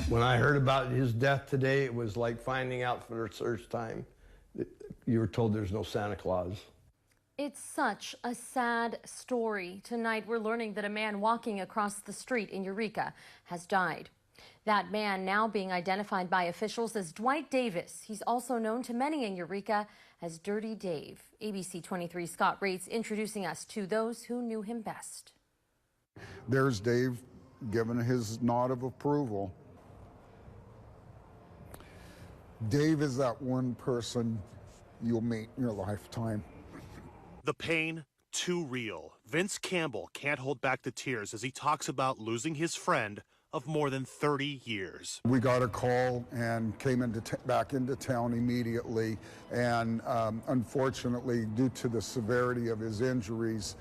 When I heard about his death today, it was like finding out for the first time that you were told there's no Santa Claus. It's such a sad story. Tonight, we're learning that a man walking across the street in Eureka has died. That man now being identified by officials as Dwight Davis. He's also known to many in Eureka as Dirty Dave. ABC 23's Scott Rates introducing us to those who knew him best. There's Dave giving his nod of approval. Dave is that one person you'll meet in your lifetime. The pain, too real. Vince Campbell can't hold back the tears as he talks about losing his friend of more than 30 years. We got a call and came back into town immediately, and unfortunately, due to the severity of his injuries,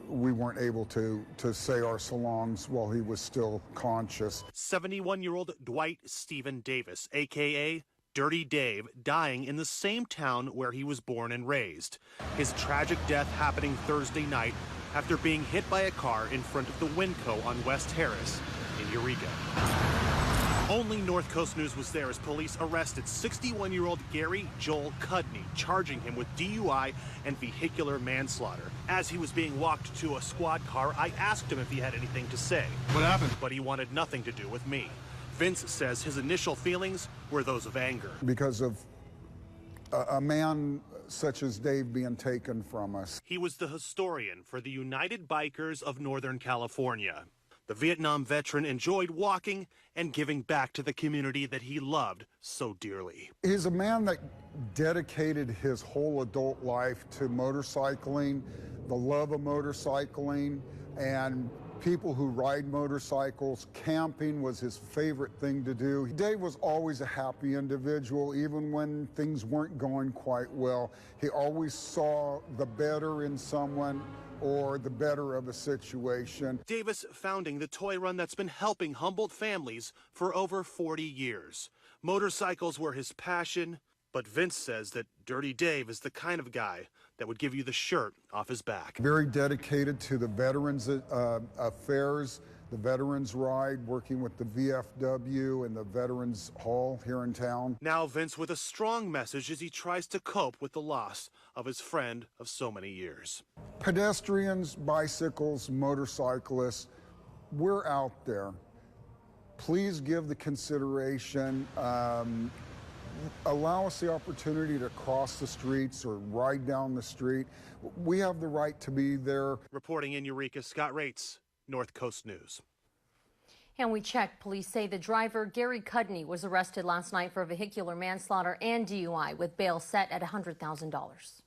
we weren't able to say our so longs while he was still conscious. 71-year-old Dwight Stephen Davis, a.k.a. Dirty Dave, dying in the same town where he was born and raised. His tragic death happening Thursday night after being hit by a car in front of the Winco on West Harris in Eureka. Only North Coast News was there as police arrested 61-year-old Gary Joel Cudney, charging him with DUI and vehicular manslaughter. As he was being walked to a squad car, I asked him if he had anything to say. What happened? But he wanted nothing to do with me. Vince says his initial feelings were those of anger. Because of a man such as Dave being taken from us. He was the historian for the United Bikers of Northern California. The Vietnam veteran enjoyed walking and giving back to the community that he loved so dearly. He's a man that dedicated his whole adult life to motorcycling, the love of motorcycling, and people who ride motorcycles. Camping was his favorite thing to do. Dave was always a happy individual, even when things weren't going quite well. He always saw the better in someone or the better of a situation. Davis founding the toy run that's been helping Humboldt families for over 40 years. Motorcycles were his passion, but Vince says that Dirty Dave is the kind of guy that would give you the shirt off his back. Very dedicated to the veterans affairs, the veterans ride, working with the VFW and the Veterans Hall here in town. Now Vince with a strong message as he tries to cope with the loss of his friend of so many years. Pedestrians, bicycles, motorcyclists, we're out there. Please give the consideration. Allow us the opportunity to cross the streets or ride down the street. We have the right to be there. Reporting in Eureka, Scott Rates, North Coast News. And we checked. Police say the driver, Gary Cudney, was arrested last night for vehicular manslaughter and DUI with bail set at $100,000.